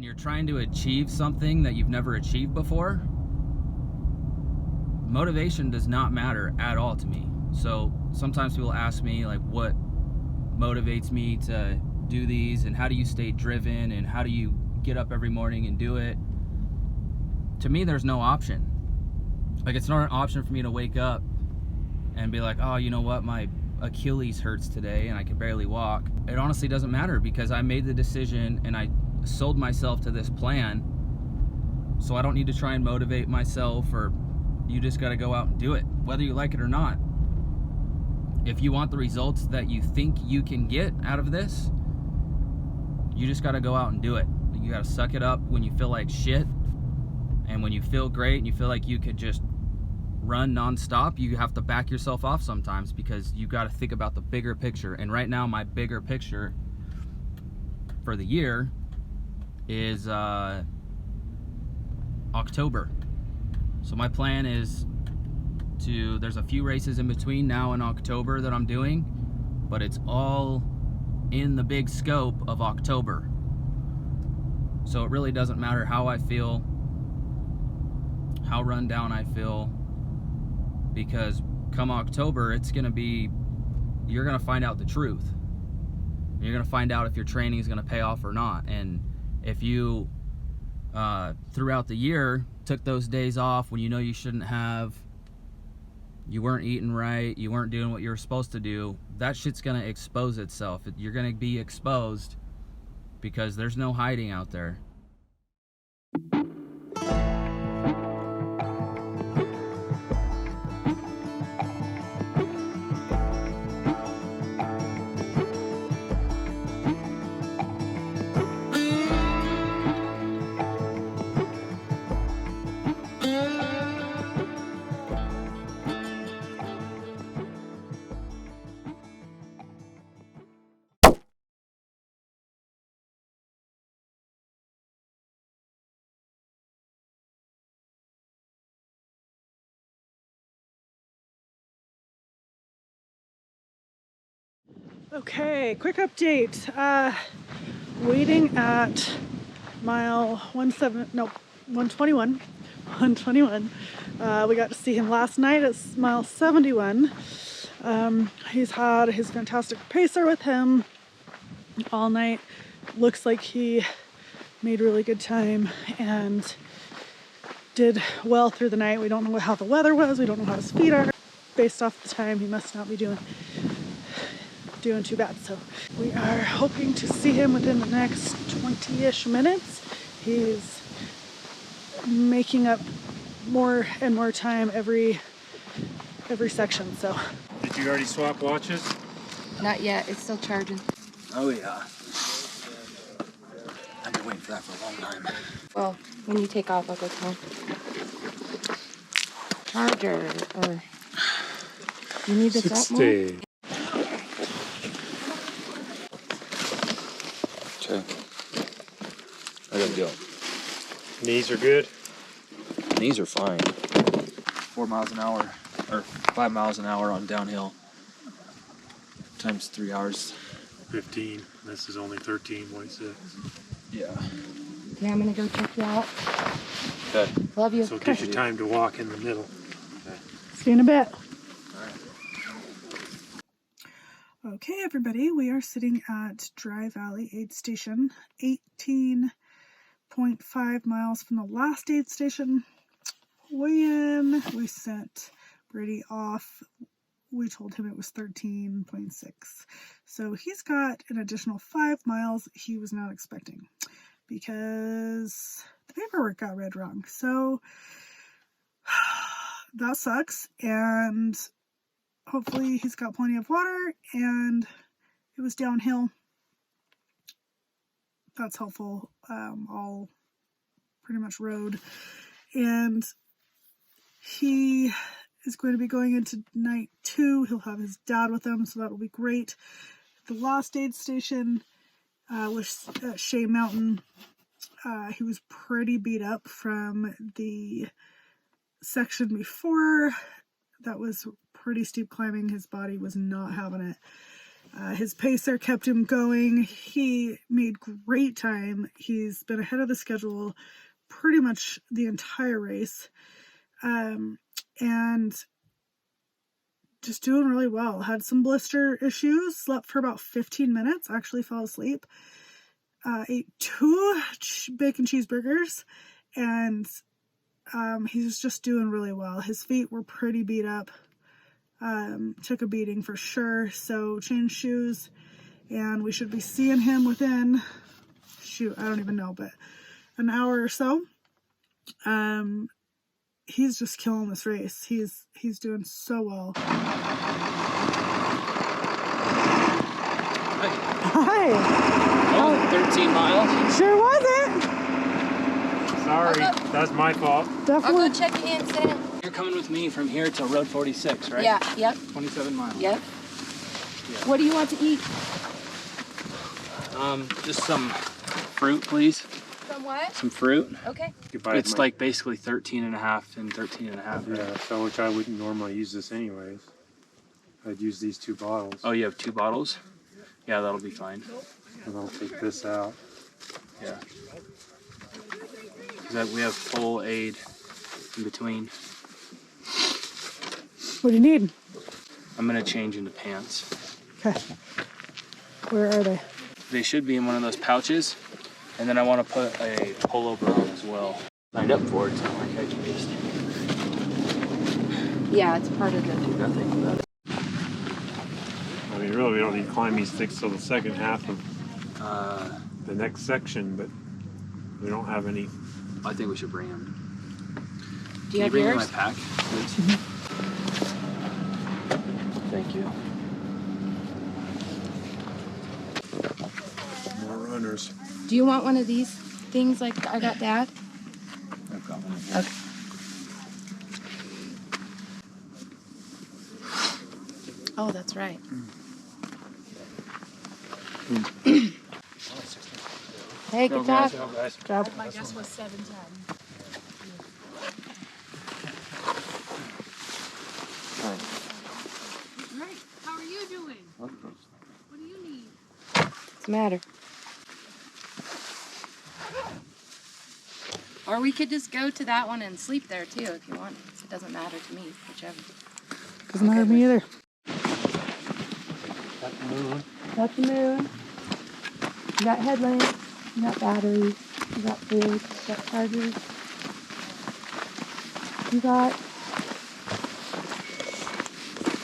when you're trying to achieve something that you've never achieved before, motivation does not matter at all to me. So sometimes people ask me, like, what motivates me to do these, and how do you stay driven, and how do you get up every morning and do it? To me, there's no option. Like, it's not an option for me to wake up and be like, oh, you know what, my Achilles hurts today and I can barely walk. It honestly doesn't matter, because I made the decision and I sold myself to this plan. So I don't need to try and motivate myself, or you just got to go out and do it, whether you like it or not. If you want the results that you think you can get out of this, you just got to go out and do it. You got to suck it up when you feel like shit, and when you feel great and you feel like you could just run nonstop, you have to back yourself off sometimes, because you got to think about the bigger picture. And right now, my bigger picture for the year is October. So my plan is to, there's a few races in between now and October that I'm doing, but it's all in the big scope of October. So it really doesn't matter how I feel, how run down I feel, because come October, it's gonna be, you're gonna find out the truth. You're gonna find out if your training is gonna pay off or not. And if you throughout the year took those days off when you know you shouldn't have, you weren't eating right, you weren't doing what you were supposed to do, that shit's gonna expose itself. You're gonna be exposed, because there's no hiding out there. Okay, quick update. Waiting at mile 121. We got to see him last night at mile 71. He's had his fantastic pacer with him all night. Looks like he made really good time and did well through the night. We don't know how the weather was. We don't know how his feet are. Based off the time, he must not be doing too bad. So we are hoping to see him within the next 20-ish minutes. He's making up more and more time every section. So did you already swap watches? Not yet, it's still charging. Oh yeah, I've been waiting for that for a long time. Well, when you take off, I'll go tell him. Charger, or you need this up more? 60. Okay. I gotta go. Knees are good? Knees are fine. 4 miles an hour, or 5 miles an hour on downhill. Times 3 hours. 15. This is only 13.6. Yeah. Okay, I'm gonna go check you out. Okay. Love you. So it gives you time to walk in the middle. Okay. see you in a bit. Okay, everybody, we are sitting at Dry Valley Aid Station, 18.5 miles from the last aid station. When we sent Brady off, we told him it was 13.6. So he's got an additional 5 miles he was not expecting, because the paperwork got read wrong. So that sucks, and hopefully he's got plenty of water, and it was downhill. That's helpful. All pretty much road. And he is going to be going into night 2. He'll have his dad with him, so that'll be great. The last aid station was at Shay Mountain. He was pretty beat up from the section before. That was pretty steep climbing. His body was not having it. His pacer kept him going. He made great time. He's been ahead of the schedule pretty much the entire race. And just doing really well. Had some blister issues, slept for about 15 minutes, actually fell asleep. Ate 2 bacon cheeseburgers, and he's just doing really well. His feet were pretty beat up. Took a beating for sure, so changed shoes, and we should be seeing him within, shoot, I don't even know, but an hour or so. He's just killing this race. He's doing so well. Hi. Oh, 13 miles. Sure wasn't. Sorry, that's my fault. Definitely. I'll go check your in, Sam. You're coming with me from here to Road 46, right? Yeah, yep, 27 miles. yep. What do you want to eat? Just some fruit, please. Some what? Some fruit. Okay. It's like basically 13 and a half and 13 and a half. Right? Yeah, so which I wouldn't normally use this anyways. I'd use these 2 bottles. Oh, you have 2 bottles? Yeah, that'll be fine. And I'll take this out. Yeah. Because we have full aid in between. What do you need? I'm gonna change into pants. Okay. Where are they? They should be in one of those pouches. And then I want to put a pullover on as well. Signed up for it, it's not like I can just Yeah, it's part of the. do nothing about it. I mean, really, we don't need to climb these sticks till the second half of the next section, but we don't have any. I think we should bring them. Do you have bring me yours? my pack, please? Thank you. More runners. Do you want one of these things like I got Dad? I've got one. Okay. Oh, that's right. Hey, good job. Job. My guess was 7:10. Great. How are you doing? What do you need? What's the matter? Or we could just go to that one and sleep there too if you want. It doesn't matter to me, whichever. Doesn't matter to me either. Got the moon. Got the moon. You got headlamps. You got batteries. You got food. You got chargers. You got.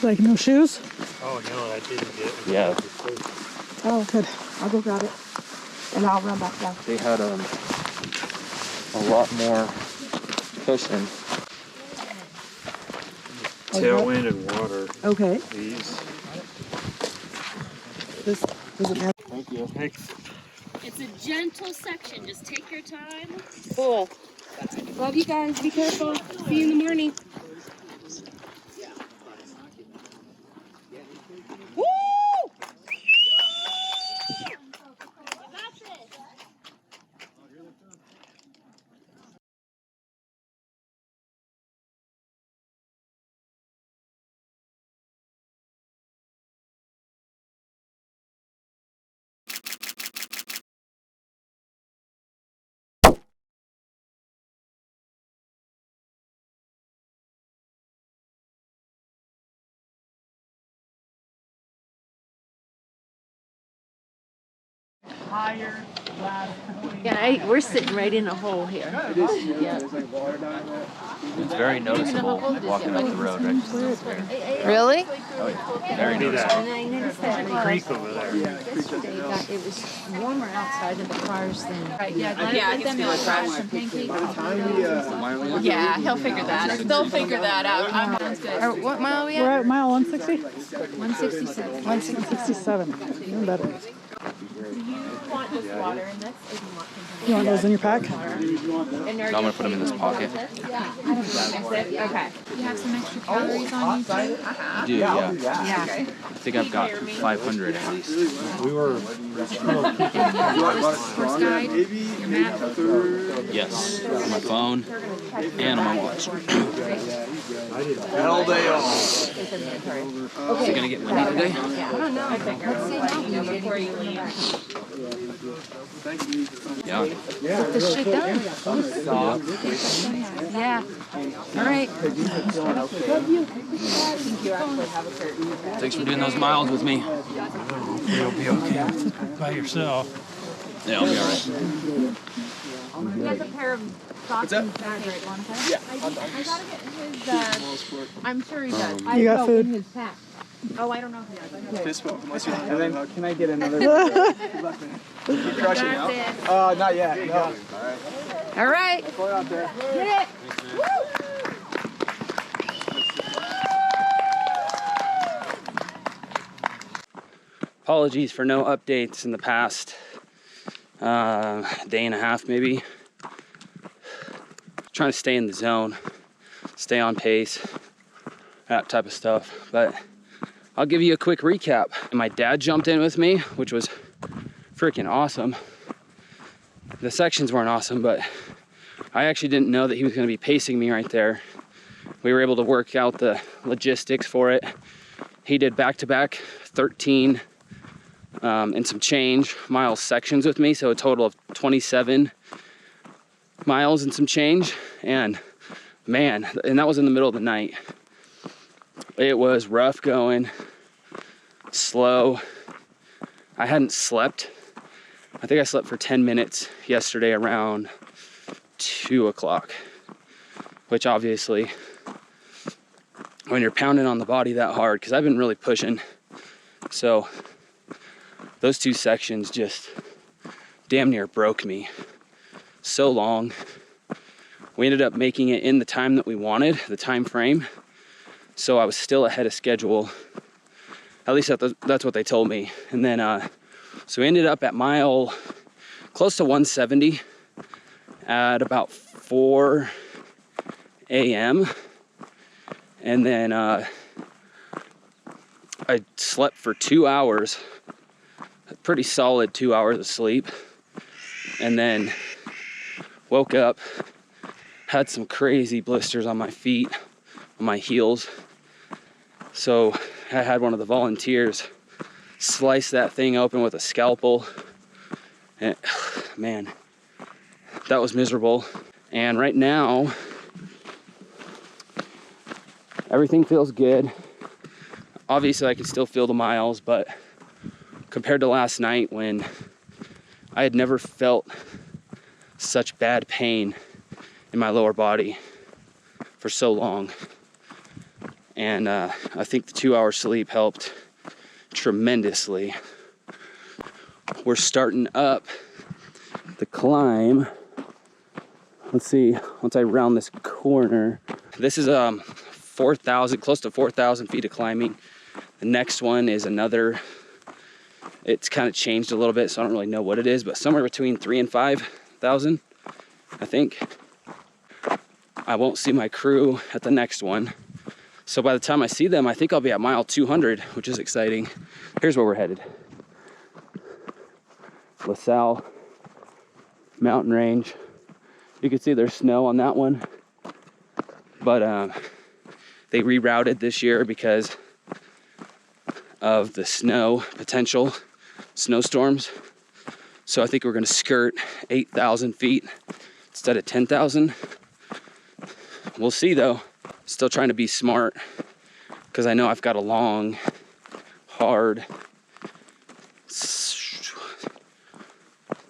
Like no shoes? Oh, no, I didn't get it. Yeah. Oh, good. I'll go grab it. And I'll run back down. They had a lot more cushion. Tailwind and water. Okay. These. This doesn't have. Thank you. Thanks. It's a gentle section. Just take your time. Cool. Love you guys. Be careful. See you in the morning. Yeah, we're sitting right in a hole here. It's very noticeable walking up the road, right? Really? Very noticeable. And I noticed that like, Creek over there. yesterday it was warmer outside in the cars than. Right, yeah, let them crash some pancakes. Yeah, he'll figure that. They'll figure that out. Sounds good. Or what mile are we We're at? at mile 160? 167. 167. Even better. Do you want just water in this, or do you want something You want those in your pack? No, I'm gonna put them in this pocket. Okay. You have some extra calories on you too? I do, yeah. Yeah. I think I've got 500 at least. We were Horse guide, your map. Yes, on my phone and on my watch. Hell day off. Is it gonna get windy today? I don't know. Let's say no before you leave. Yeah. Get this shit done. Yeah. All right. Thanks for doing those miles with me. You'll be okay by yourself. Yeah, I'll be all right. He has a pair of socks and fabric one pair. Yeah. I gotta get his, I'm sure he does. You got food? His pack. Oh, I don't know if he does. And then, can I get another? You're crushing now? Not yet. No. All right. Going out there. Hit it. Apologies for no updates in the past day and a half, maybe. Trying to stay in the zone, stay on pace, that type of stuff. But I'll give you a quick recap. My dad jumped in with me, which was freaking awesome. The sections weren't awesome, but I actually didn't know that he was going to be pacing me right there. We were able to work out the logistics for it. He did back-to-back 13 and some change mile sections with me, so a total of 27 miles and some change. And man, and that was in the middle of the night. It was rough going, slow. I hadn't slept. I think I slept for 10 minutes yesterday around 2 o'clock, which obviously when you're pounding on the body that hard, because I've been really pushing, so those two sections just damn near broke me. So long. We ended up making it in the time that we wanted, the time frame. So I was still ahead of schedule. At least that's what they told me. And then, so we ended up at mile close to 170 at about 4 a.m. And then I slept for 2 hours. A pretty solid 2 hours of sleep. And then woke up, had some crazy blisters on my feet, on my heels. So I had one of the volunteers slice that thing open with a scalpel. And man, that was miserable. And right now, everything feels good. Obviously I can still feel the miles, but compared to last night when I had never felt such bad pain in my lower body for so long. And I think the 2 hour sleep helped tremendously. We're starting up the climb. Let's see, once I round this corner. This is 4,000, close to 4,000 feet of climbing. The next one is another, it's kind of changed a little bit, so I don't really know what it is, but somewhere between 3,000 and 5,000, I think. I won't see my crew at the next one. So by the time I see them, I think I'll be at mile 200, which is exciting. Here's where we're headed. LaSalle mountain range. You can see there's snow on that one, but they rerouted this year because of the snow potential, snowstorms. So I think we're gonna skirt 8,000 feet instead of 10,000. We'll see though. Still trying to be smart because I know I've got a long, hard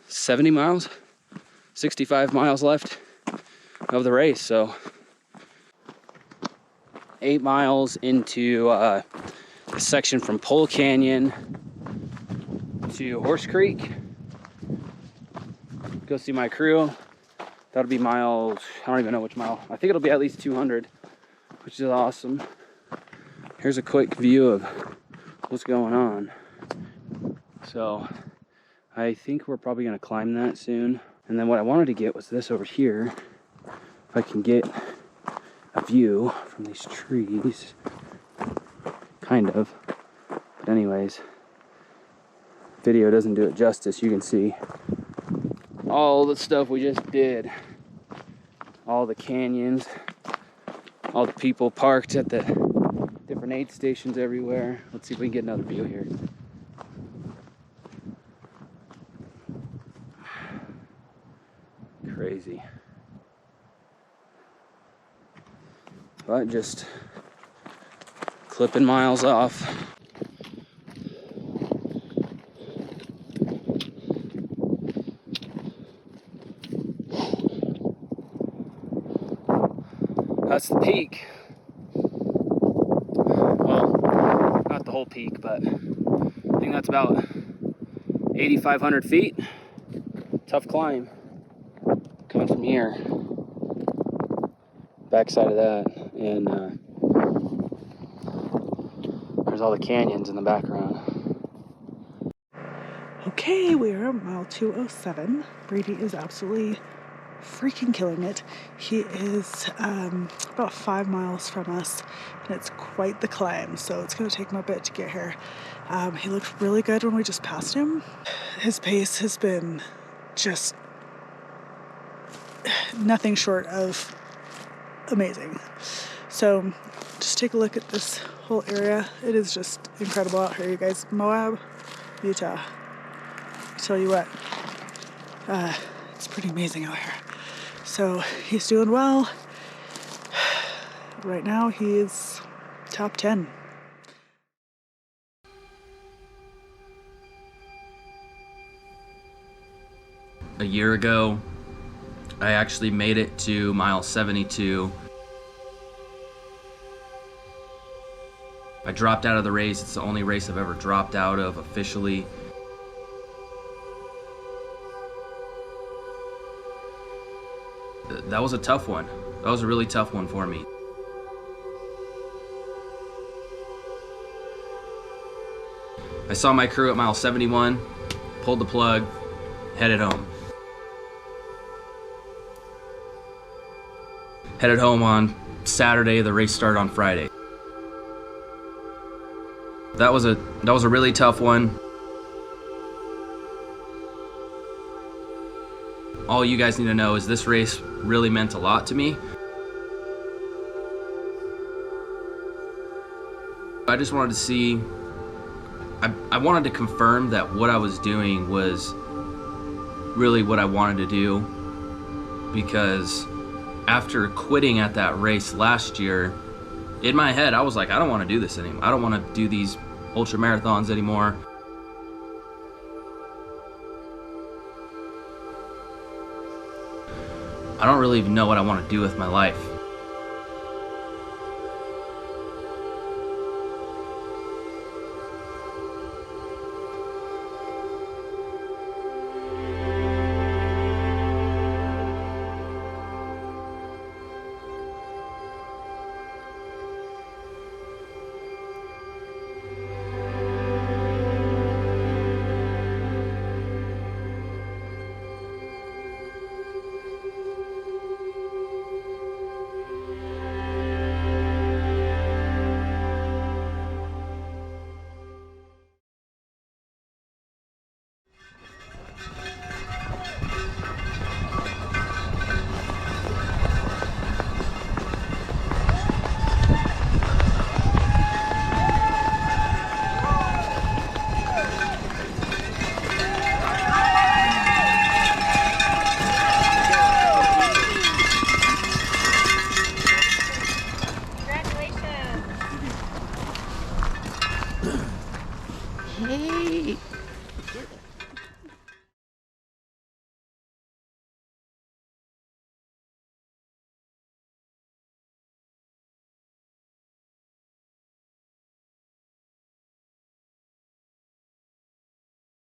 70 miles, 65 miles left of the race. So 8 miles into a section from Pole Canyon to Horse Creek. Go see my crew. That'll be mile, I don't even know which mile. I think it'll be at least 200, which is awesome. Here's a quick view of what's going on. So I think we're probably gonna climb that soon. And then what I wanted to get was this over here. If I can get a view from these trees. Kind of. But anyways, video doesn't do it justice. You can see all the stuff we just did. All the canyons. All the people parked at the different aid stations everywhere. Let's see if we can get another view here. Crazy. But just clipping miles off. That's the peak. Well, not the whole peak, but I think that's about 8,500 feet. Tough climb. Coming from here. Backside of that. And there's all the canyons in the background. Okay, we're at mile 207. Brady is absolutely freaking killing it. He is about 5 miles from us, and it's quite the climb, so it's going to take him a bit to get here. He looked really good when we just passed him. His pace has been just nothing short of amazing. So just take a look at this whole area. It is just incredible out here, you guys. Moab, Utah. I tell you what, it's pretty amazing out here. So he's doing well. Right now he's top 10. A year ago, I actually made it to mile 72. I dropped out of the race. It's the only race I've ever dropped out of officially. That was a tough one. That was a really tough one for me. I saw my crew at mile 71, pulled the plug, headed home. Headed home on Saturday, the race started on Friday. That was a really tough one. All you guys need to know is this race really meant a lot to me. I just wanted to see, I wanted to confirm that what I was doing was really what I wanted to do, because after quitting at that race last year, in my head I was like, I don't want to do this anymore. I don't want to do these ultra marathons anymore. I don't really even know what I want to do with my life.